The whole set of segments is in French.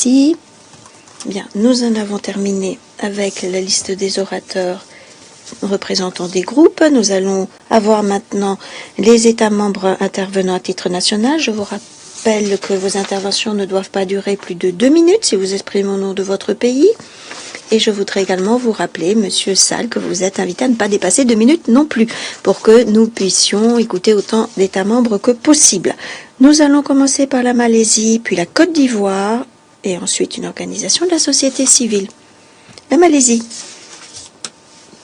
Merci. Bien, nous en avons terminé avec la liste des orateurs représentant des groupes. Nous allons avoir maintenant les États membres intervenant à titre national. Je vous rappelle que vos interventions ne doivent pas durer plus de 2 minutes si vous exprimez au nom de votre pays. Et je voudrais également vous rappeler, Monsieur Sall, que vous êtes invité à ne pas dépasser 2 minutes non plus, pour que nous puissions écouter autant d'États membres que possible. Nous allons commencer par la Malaisie, puis la Côte d'Ivoire, et ensuite une organisation de la société civile. La Malaisie.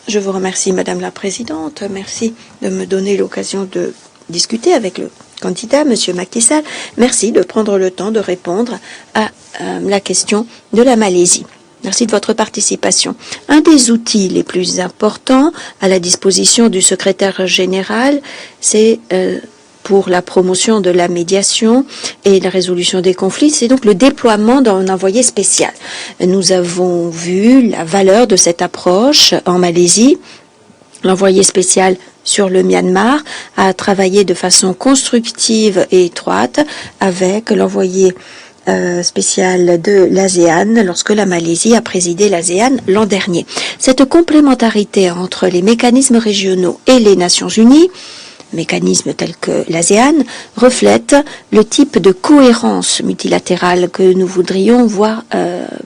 Je vous remercie, Madame la Présidente. Merci de me donner l'occasion de discuter avec le candidat, Monsieur Macky Sall. Merci de prendre le temps de répondre à la question de la Malaisie. Merci de votre participation. Un des outils les plus importants à la disposition du secrétaire général, c'est pour la promotion de la médiation et la résolution des conflits, c'est donc le déploiement d'un envoyé spécial. Nous avons vu la valeur de cette approche en Malaisie. L'envoyé spécial sur le Myanmar a travaillé de façon constructive et étroite avec l'envoyé spécial de l'ASEAN lorsque la Malaisie a présidé l'ASEAN l'an dernier. Cette complémentarité entre les mécanismes régionaux et les Nations Unies, mécanismes tels que l'ASEAN, reflète le type de cohérence multilatérale que nous voudrions voir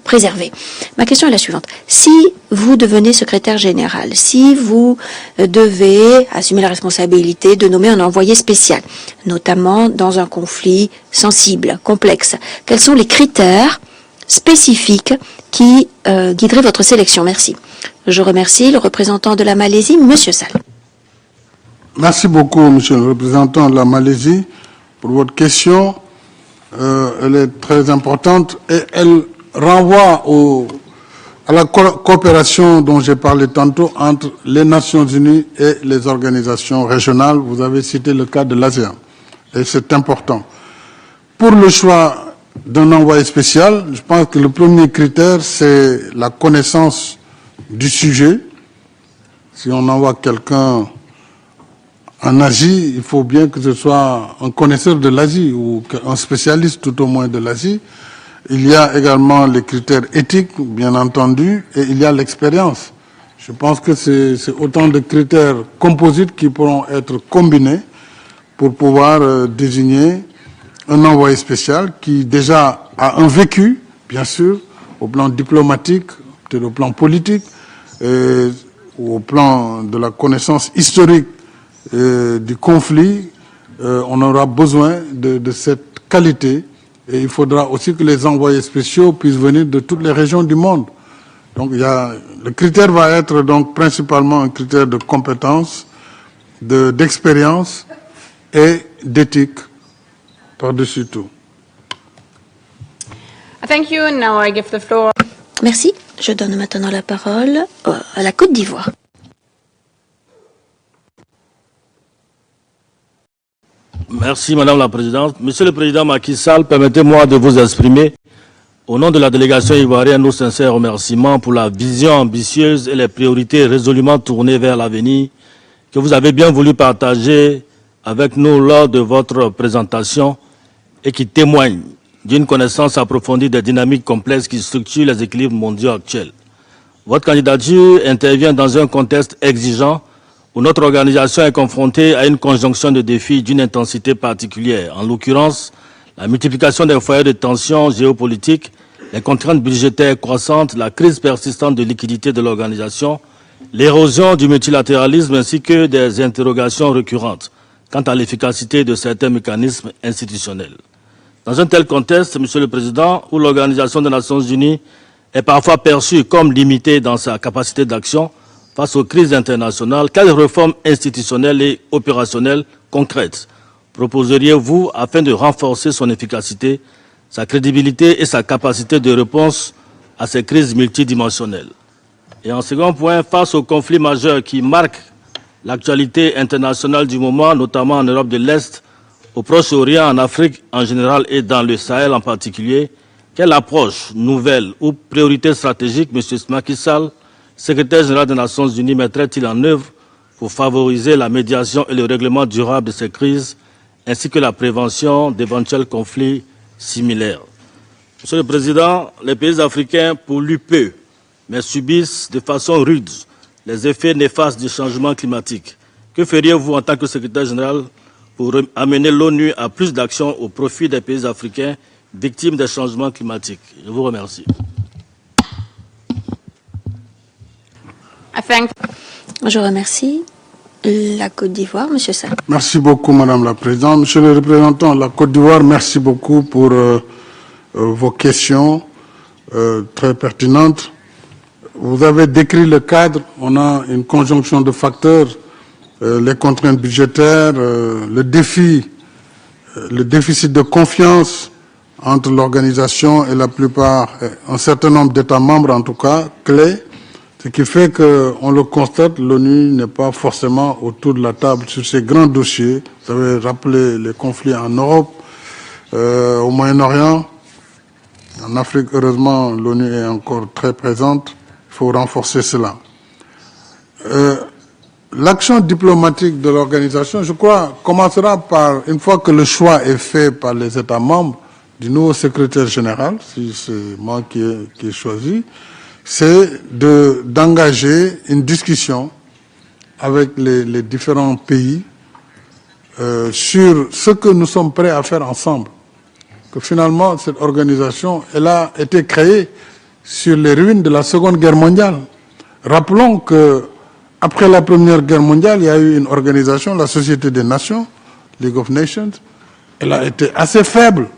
préservée. Ma question est la suivante. Si vous devenez secrétaire général, si vous devez assumer la responsabilité de nommer un envoyé spécial, notamment dans un conflit sensible, complexe, quels sont les critères spécifiques qui guideraient votre sélection? Merci. Je remercie le représentant de la Malaisie, Monsieur Sall. Merci beaucoup, Monsieur le représentant de la Malaisie, pour votre question. Elle est très importante et elle renvoie à la coopération dont j'ai parlé tantôt entre les Nations Unies et les organisations régionales. Vous avez cité le cas de l'ASEAN et c'est important. Pour le choix d'un envoyé spécial, je pense que le premier critère, c'est la connaissance du sujet. Si on envoie quelqu'un en Asie, il faut bien que ce soit un connaisseur de l'Asie ou un spécialiste tout au moins de l'Asie. Il y a également les critères éthiques, bien entendu, et il y a l'expérience. Je pense que c'est autant de critères composites qui pourront être combinés pour pouvoir désigner un envoyé spécial qui déjà a un vécu, bien sûr, au plan diplomatique, peut-être au plan politique, ou au plan de la connaissance historique du conflit. On aura besoin de cette qualité et il faudra aussi que les envoyés spéciaux puissent venir de toutes les régions du monde. Donc le critère va être donc principalement un critère de compétence, d'expérience et d'éthique par-dessus tout. Thank you, and now I give the floor. Merci. Je donne maintenant la parole à la Côte d'Ivoire. Merci Madame la Présidente. Monsieur le Président Macky Sall, permettez-moi de vous exprimer, au nom de la délégation ivoirienne, nos sincères remerciements pour la vision ambitieuse et les priorités résolument tournées vers l'avenir que vous avez bien voulu partager avec nous lors de votre présentation et qui témoignent d'une connaissance approfondie des dynamiques complexes qui structurent les équilibres mondiaux actuels. Votre candidature intervient dans un contexte exigeant où notre organisation est confrontée à une conjonction de défis d'une intensité particulière, en l'occurrence la multiplication des foyers de tensions géopolitiques, les contraintes budgétaires croissantes, la crise persistante de liquidité de l'organisation, l'érosion du multilatéralisme ainsi que des interrogations récurrentes quant à l'efficacité de certains mécanismes institutionnels. Dans un tel contexte, Monsieur le Président, où l'Organisation des Nations Unies est parfois perçue comme limitée dans sa capacité d'action, face aux crises internationales, quelles réformes institutionnelles et opérationnelles concrètes proposeriez-vous afin de renforcer son efficacité, sa crédibilité et sa capacité de réponse à ces crises multidimensionnelles? Et en second point, face aux conflits majeurs qui marquent l'actualité internationale du moment, notamment en Europe de l'Est, au Proche-Orient, en Afrique en général et dans le Sahel en particulier, quelle approche nouvelle ou priorité stratégique M. Macky Sall, secrétaire général des Nations Unies, mettrait-il en œuvre pour favoriser la médiation et le règlement durable de ces crises, ainsi que la prévention d'éventuels conflits similaires? Monsieur le Président, les pays africains polluent peu, mais subissent de façon rude les effets néfastes du changement climatique. Que feriez-vous en tant que secrétaire général pour amener l'ONU à plus d'actions au profit des pays africains victimes des changements climatiques? Je vous remercie. Je remercie la Côte d'Ivoire, Monsieur Sall. Merci beaucoup, Madame la Présidente. Monsieur le représentant de la Côte d'Ivoire, merci beaucoup pour vos questions très pertinentes. Vous avez décrit le cadre. On a une conjonction de facteurs, les contraintes budgétaires, le déficit de confiance entre l'organisation et la plupart, un certain nombre d'États membres en tout cas, clés. Ce qui fait qu'on le constate, l'ONU n'est pas forcément autour de la table sur ces grands dossiers. Vous avez rappelé les conflits en Europe, au Moyen-Orient. En Afrique, heureusement, l'ONU est encore très présente. Il faut renforcer cela. L'action diplomatique de l'organisation, je crois, commencera par, une fois que le choix est fait par les États membres du nouveau secrétaire général, si c'est moi qui ai choisi, c'est d'engager une discussion avec les différents pays sur ce que nous sommes prêts à faire ensemble. Que finalement, cette organisation, elle a été créée sur les ruines de la Seconde Guerre mondiale. Rappelons que après la Première Guerre mondiale, il y a eu une organisation, la Société des Nations, League of Nations. Elle a été assez faible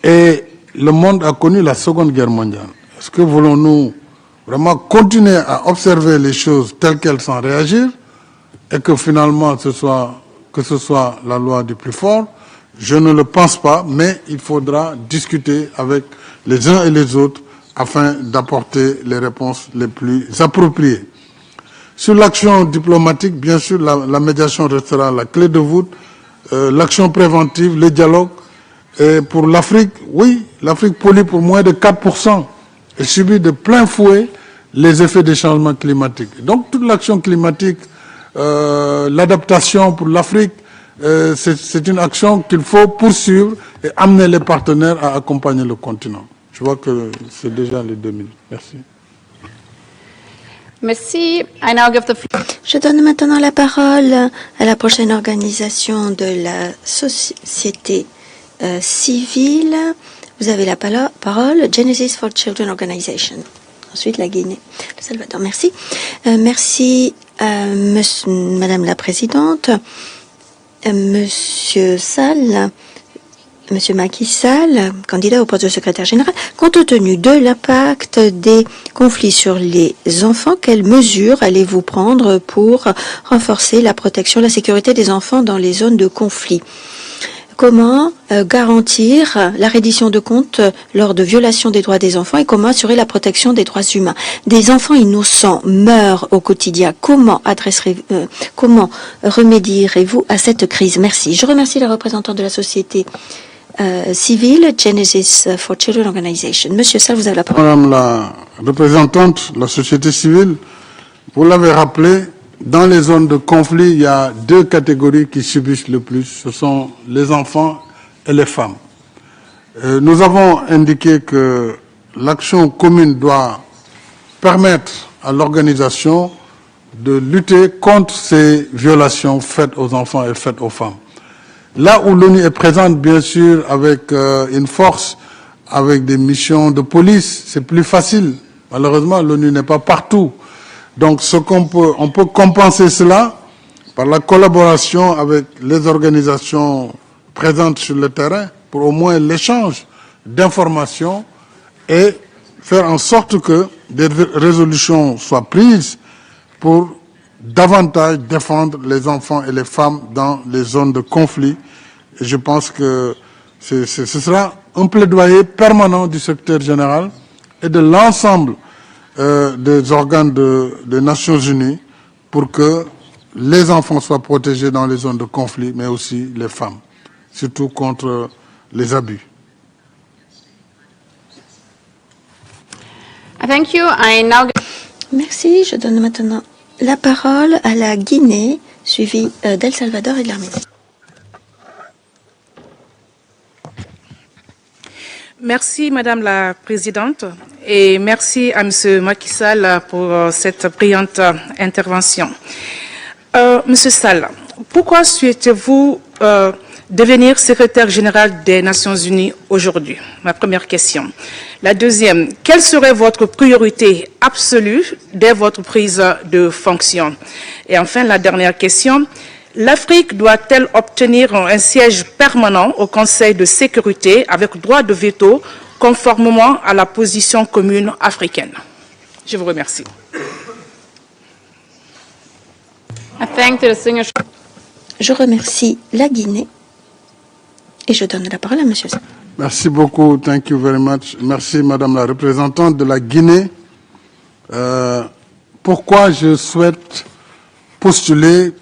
et le monde a connu la Seconde Guerre mondiale. Est-ce que voulons-nous vraiment continuer à observer les choses telles qu'elles sans réagir et que finalement ce soit la loi du plus fort? Je ne le pense pas, mais il faudra discuter avec les uns et les autres afin d'apporter les réponses les plus appropriées. Sur l'action diplomatique, bien sûr, la médiation restera la clé de voûte, l'action préventive, le dialogue. Et pour l'Afrique, oui, l'Afrique pollue pour moins de 4%. Elle subit de plein fouet les effets des changements climatiques. Donc toute l'action climatique, l'adaptation pour l'Afrique, c'est une action qu'il faut poursuivre et amener les partenaires à accompagner le continent. Je vois que c'est déjà les 2 minutes. Merci. Merci. I now give the floor. Je donne maintenant la parole à la prochaine organisation de la société civile. Vous avez la parole, Genesis for Children Organization. Ensuite, la Guinée, le Salvador. Merci. Merci, Madame la Présidente. Monsieur Sall, Monsieur Macky Sall, candidat au poste de secrétaire général, compte tenu de l'impact des conflits sur les enfants, quelles mesures allez-vous prendre pour renforcer la protection, la sécurité des enfants dans les zones de conflit? Comment garantir la reddition de comptes lors de violations des droits des enfants et comment assurer la protection des droits humains? Des enfants innocents meurent au quotidien. Comment remédierez-vous à cette crise? Merci. Je remercie les représentants de la société civile, Genesis for Children Organization. Monsieur Sall, vous avez la parole. Madame la représentante de la société civile, vous l'avez rappelé, dans les zones de conflit, il y a 2 catégories qui subissent le plus. Ce sont les enfants et les femmes. Nous avons indiqué que l'action commune doit permettre à l'organisation de lutter contre ces violations faites aux enfants et faites aux femmes. Là où l'ONU est présente, bien sûr, avec une force, avec des missions de police, c'est plus facile. Malheureusement, l'ONU n'est pas partout. Donc, on peut compenser cela par la collaboration avec les organisations présentes sur le terrain pour au moins l'échange d'informations et faire en sorte que des résolutions soient prises pour davantage défendre les enfants et les femmes dans les zones de conflit. Et je pense que ce sera un plaidoyer permanent du secrétaire général et de l'ensemble des organes des Nations Unies pour que les enfants soient protégés dans les zones de conflit, mais aussi les femmes, surtout contre les abus. Thank you. I now Merci. Je donne maintenant la parole à la Guinée, suivie d'El Salvador et de l'Arménie. Merci Madame la Présidente et merci à Monsieur Macky Sall pour cette brillante intervention. Monsieur Sall, pourquoi souhaitez-vous devenir secrétaire général des Nations Unies aujourd'hui? Ma première question. La deuxième, quelle serait votre priorité absolue dès votre prise de fonction? Et enfin, la dernière question, l'Afrique doit-elle obtenir un siège permanent au Conseil de sécurité avec droit de veto conformément à la position commune africaine? Je vous remercie. Je remercie la Guinée et je donne la parole à Monsieur Sall. Merci beaucoup. Thank you very much. Merci, Madame la représentante de la Guinée. Pourquoi je souhaite postuler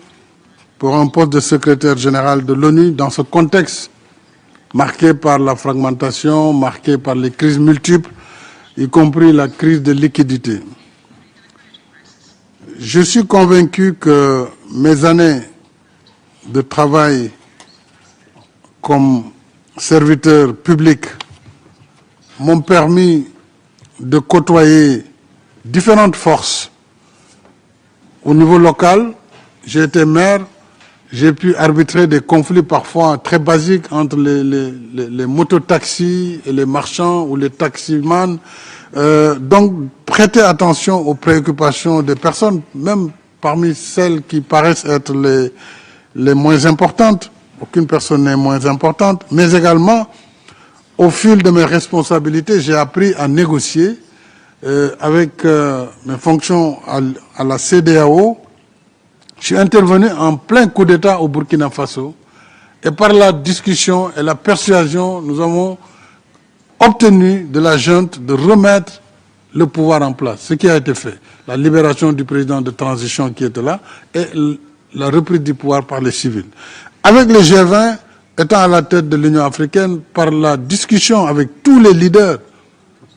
pour un poste de secrétaire général de l'ONU dans ce contexte marqué par la fragmentation, marqué par les crises multiples, y compris la crise de liquidité. Je suis convaincu que mes années de travail comme serviteur public m'ont permis de côtoyer différentes forces. Au niveau local, j'ai été maire, j'ai pu arbitrer des conflits parfois très basiques entre les mototaxis et les marchands ou les taximans. Donc, prêter attention aux préoccupations des personnes, même parmi celles qui paraissent être les moins importantes. Aucune personne n'est moins importante, mais également, au fil de mes responsabilités, j'ai appris à négocier avec mes fonctions à la CEDEAO. Je suis intervenu en plein coup d'État au Burkina Faso et par la discussion et la persuasion, nous avons obtenu de la junte de remettre le pouvoir en place, ce qui a été fait. La libération du président de transition qui était là et la reprise du pouvoir par les civils. Avec le G20 étant à la tête de l'Union africaine, par la discussion avec tous les leaders,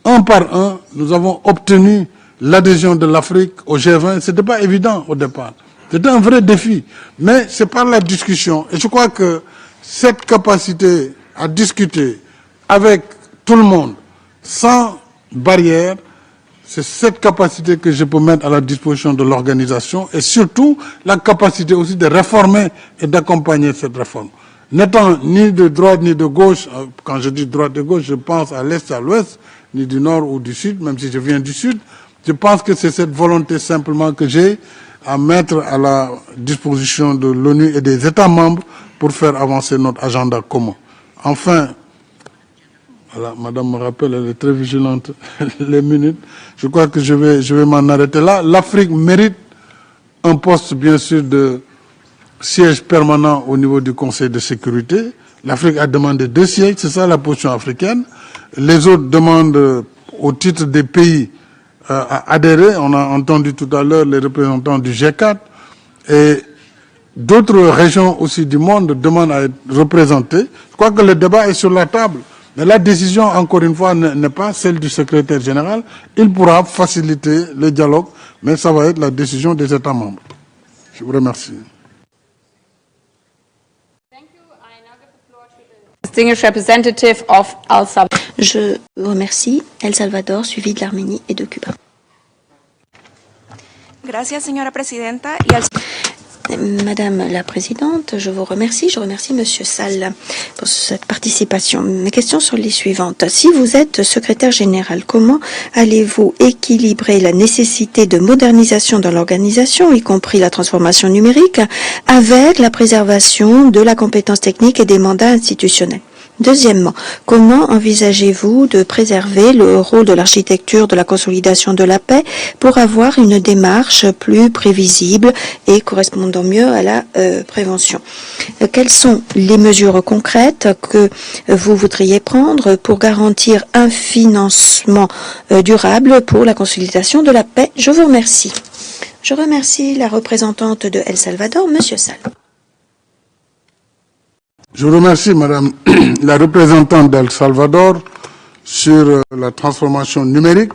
un par un, nous avons obtenu l'adhésion de l'Afrique au G20. Ce n'était pas évident au départ. C'était un vrai défi. Mais c'est par la discussion. Et je crois que cette capacité à discuter avec tout le monde, sans barrière, c'est cette capacité que je peux mettre à la disposition de l'organisation et surtout la capacité aussi de réformer et d'accompagner cette réforme. N'étant ni de droite ni de gauche, quand je dis droite et gauche, je pense à l'Est, à l'Ouest, ni du Nord ou du Sud, même si je viens du Sud. Je pense que c'est cette volonté simplement que j'ai à mettre à la disposition de l'ONU et des États membres pour faire avancer notre agenda commun. Enfin, voilà, Madame me rappelle, elle est très vigilante, les minutes. Je crois que je vais m'en arrêter là. L'Afrique mérite un poste, bien sûr, de siège permanent au niveau du Conseil de sécurité. L'Afrique a demandé 2 sièges, c'est ça la position africaine. Les autres demandent, au titre des pays, à adhérer. On a entendu tout à l'heure les représentants du G4. Et d'autres régions aussi du monde demandent à être représentées. Je crois que le débat est sur la table. Mais la décision, encore une fois, n'est pas celle du secrétaire général. Il pourra faciliter le dialogue, mais ça va être la décision des États membres. Je vous remercie. Distinguished representative of El Salvador. Je vous remercie. El Salvador, suivi de l'Arménie et de Cuba. Gracias, señora presidenta. Madame la Présidente, je vous remercie. Je remercie Monsieur Sall pour cette participation. Mes questions sont les suivantes. Si vous êtes secrétaire général, comment allez-vous équilibrer la nécessité de modernisation dans l'organisation, y compris la transformation numérique, avec la préservation de la compétence technique et des mandats institutionnels? Deuxièmement, comment envisagez-vous de préserver le rôle de l'architecture de la consolidation de la paix pour avoir une démarche plus prévisible et correspondant mieux à la prévention? Quelles sont les mesures concrètes que vous voudriez prendre pour garantir un financement durable pour la consolidation de la paix? Je vous remercie. Je remercie la représentante de El Salvador, Monsieur Sall. Je vous remercie, Madame la représentante d'El Salvador, sur la transformation numérique.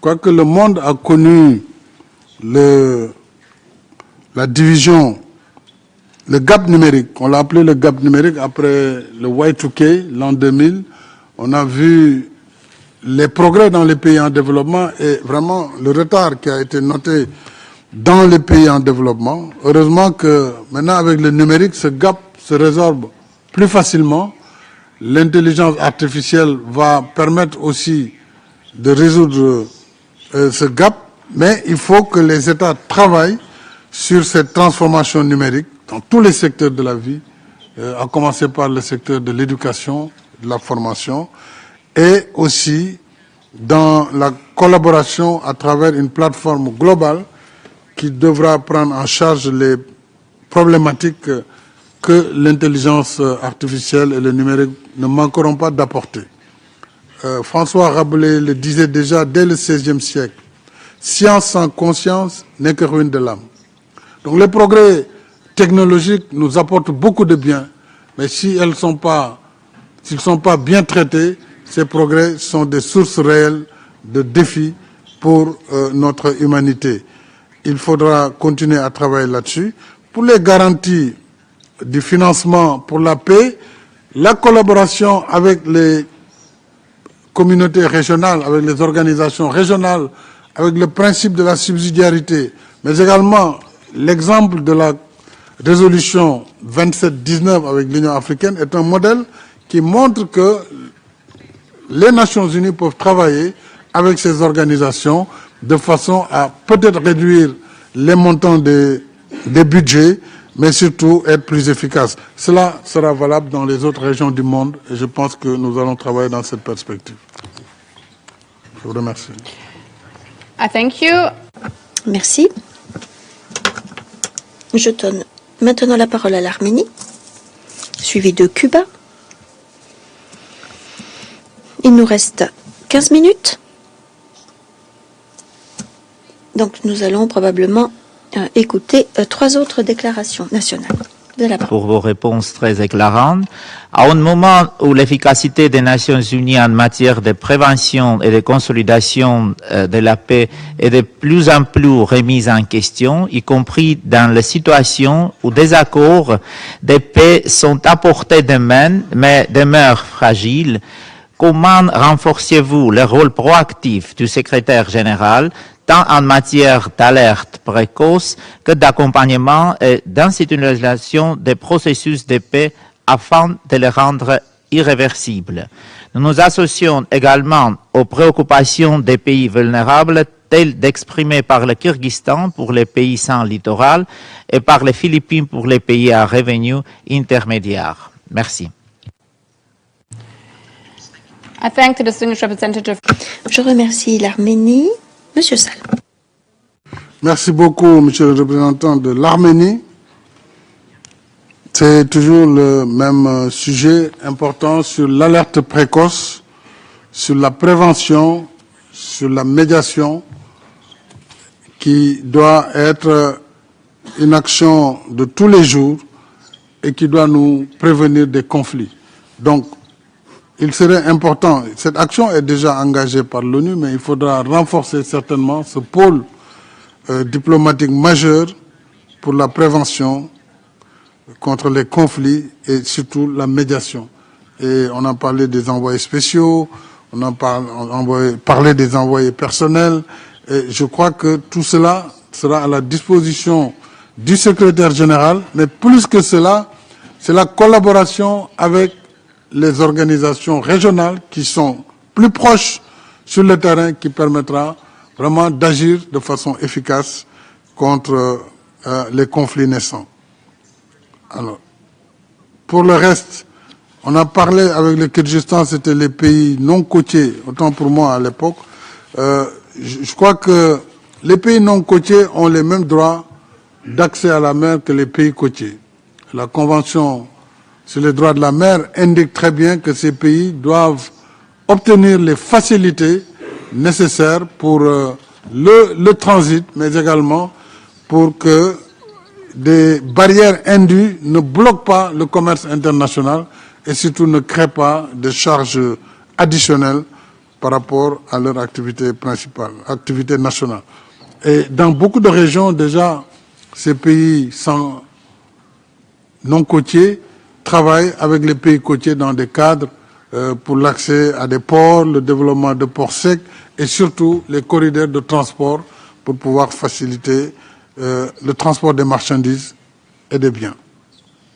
Quoique le monde a connu la division, le gap numérique, on l'a appelé le gap numérique après le Y2K, l'an 2000, On a vu les progrès dans les pays en développement et vraiment le retard qui a été noté dans les pays en développement. Heureusement que maintenant avec le numérique, ce gap se résorbe plus facilement. L'intelligence artificielle va permettre aussi de résoudre ce gap, mais il faut que les États travaillent sur cette transformation numérique dans tous les secteurs de la vie, à commencer par le secteur de l'éducation, de la formation, et aussi dans la collaboration à travers une plateforme globale qui devra prendre en charge les problématiques que l'intelligence artificielle et le numérique ne manqueront pas d'apporter. François Rabelais le disait déjà dès le XVIe siècle, « Science sans conscience n'est que ruine de l'âme ». Donc les progrès technologiques nous apportent beaucoup de bien, mais s'ils ne sont pas bien traités, ces progrès sont des sources réelles de défis pour notre humanité. Il faudra continuer à travailler là-dessus. Pour les garanties du financement pour la paix, la collaboration avec les communautés régionales, avec les organisations régionales, avec le principe de la subsidiarité, mais également l'exemple de la résolution 2719 avec l'Union africaine est un modèle qui montre que les Nations Unies peuvent travailler avec ces organisations de façon à peut-être réduire les montants des budgets, mais surtout être plus efficace. Cela sera valable dans les autres régions du monde et je pense que nous allons travailler dans cette perspective. Je vous remercie. Thank you. Merci. Je donne maintenant la parole à l'Arménie, suivi de Cuba. Il nous reste 15 minutes. Donc nous allons probablement écouter 3 autres déclarations nationales. Pour vos réponses très éclairantes. À un moment où l'efficacité des Nations Unies en matière de prévention et de consolidation de la paix est de plus en plus remise en question, y compris dans les situations où des accords de paix sont à portée de main, mais demeurent fragiles, comment renforcez-vous le rôle proactif du secrétaire général tant en matière d'alerte précoce que d'accompagnement et d'institutionnalisation des processus de paix afin de les rendre irréversibles. Nous nous associons également aux préoccupations des pays vulnérables telles d'exprimées par le Kyrgyzstan pour les pays sans littoral et par les Philippines pour les pays à revenus intermédiaires. Merci. I thank the distinguished representative. Je remercie l'Arménie. Monsieur Sall. Merci beaucoup, monsieur le représentant de l'Arménie. C'est toujours le même sujet important sur l'alerte précoce, sur la prévention, sur la médiation, qui doit être une action de tous les jours et qui doit nous prévenir des conflits. Donc, il serait important, cette action est déjà engagée par l'ONU, mais il faudra renforcer certainement ce pôle diplomatique majeur pour la prévention contre les conflits et surtout la médiation. Et on a parlé des envoyés spéciaux, on a parlé des envoyés personnels, et je crois que tout cela sera à la disposition du secrétaire général, mais plus que cela, c'est la collaboration avec les organisations régionales qui sont plus proches sur le terrain qui permettra vraiment d'agir de façon efficace contre les conflits naissants. Alors, pour le reste, on a parlé avec le Kyrgyzstan, c'était les pays non côtiers, autant pour moi à l'époque. Je crois que les pays non côtiers ont les mêmes droits d'accès à la mer que les pays côtiers. La Convention sur les droits de la mer indique très bien que ces pays doivent obtenir les facilités nécessaires pour le transit, mais également pour que des barrières indues ne bloquent pas le commerce international et surtout ne créent pas de charges additionnelles par rapport à leur activité principale, activité nationale. Et dans beaucoup de régions, déjà, ces pays non côtiers travaillent avec les pays côtiers dans des cadres pour l'accès à des ports, le développement de ports secs et surtout les corridors de transport pour pouvoir faciliter le transport des marchandises et des biens.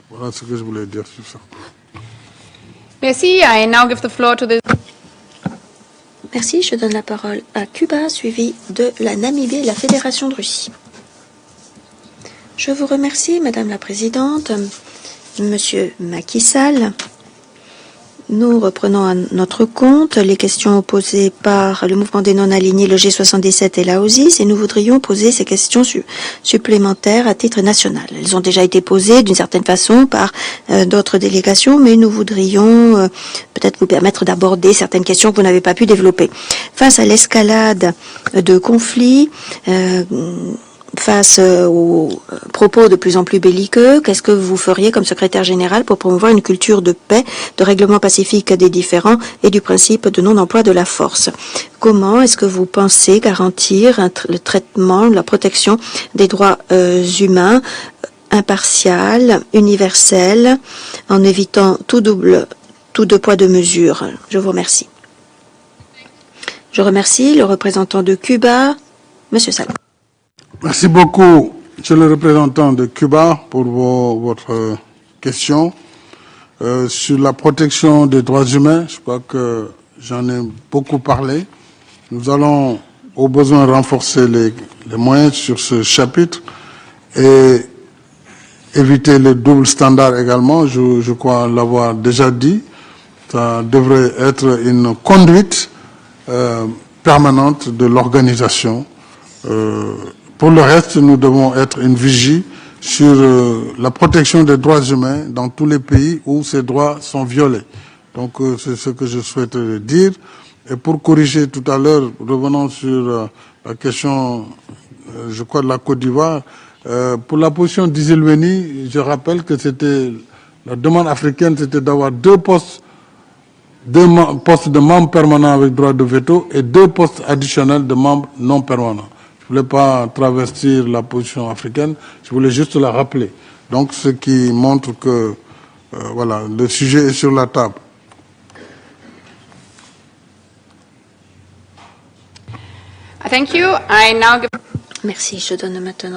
Voilà ce que je voulais dire sur ça. Merci. I now give the floor to the... Merci, je donne la parole à Cuba, suivi de la Namibie et de la Fédération de Russie. Je vous remercie, Madame la Présidente, Monsieur Macky Sall. Nous reprenons à notre compte les questions posées par le mouvement des non-alignés, le G77 et la OSIS, et nous voudrions poser ces questions supplémentaires à titre national. Elles ont déjà été posées d'une certaine façon par d'autres délégations, mais nous voudrions peut-être vous permettre d'aborder certaines questions que vous n'avez pas pu développer. Face à l'escalade de conflits, face aux propos de plus en plus belliqueux, qu'est-ce que vous feriez comme secrétaire général pour promouvoir une culture de paix, de règlement pacifique des différends et du principe de non-emploi de la force? Comment est-ce que vous pensez garantir le traitement, la protection des droits humains impartial, universel, en évitant tout deux poids, deux mesures? Je vous remercie. Je remercie le représentant de Cuba, Monsieur Sall. Merci beaucoup, Monsieur le représentant de Cuba, pour votre question. Sur la protection des droits humains, je crois que j'en ai beaucoup parlé. Nous allons au besoin renforcer les moyens sur ce chapitre et éviter le double standard également. Je crois l'avoir déjà dit. Ça devrait être une conduite permanente de l'organisation. Pour le reste, nous devons être une vigie sur la protection des droits humains dans tous les pays où ces droits sont violés. Donc, c'est ce que je souhaite dire. Et pour corriger tout à l'heure, revenons sur la question, je crois, de la Côte d'Ivoire. Pour la position d'Isilweni, je rappelle que c'était la demande africaine, c'était d'avoir deux postes de membres permanents avec droit de veto et 2 postes additionnels de membres non permanents. Je ne voulais pas travestir la position africaine, je voulais juste la rappeler. Donc, ce qui montre que voilà, le sujet est sur la table. Thank you. I now give... Merci, je donne maintenant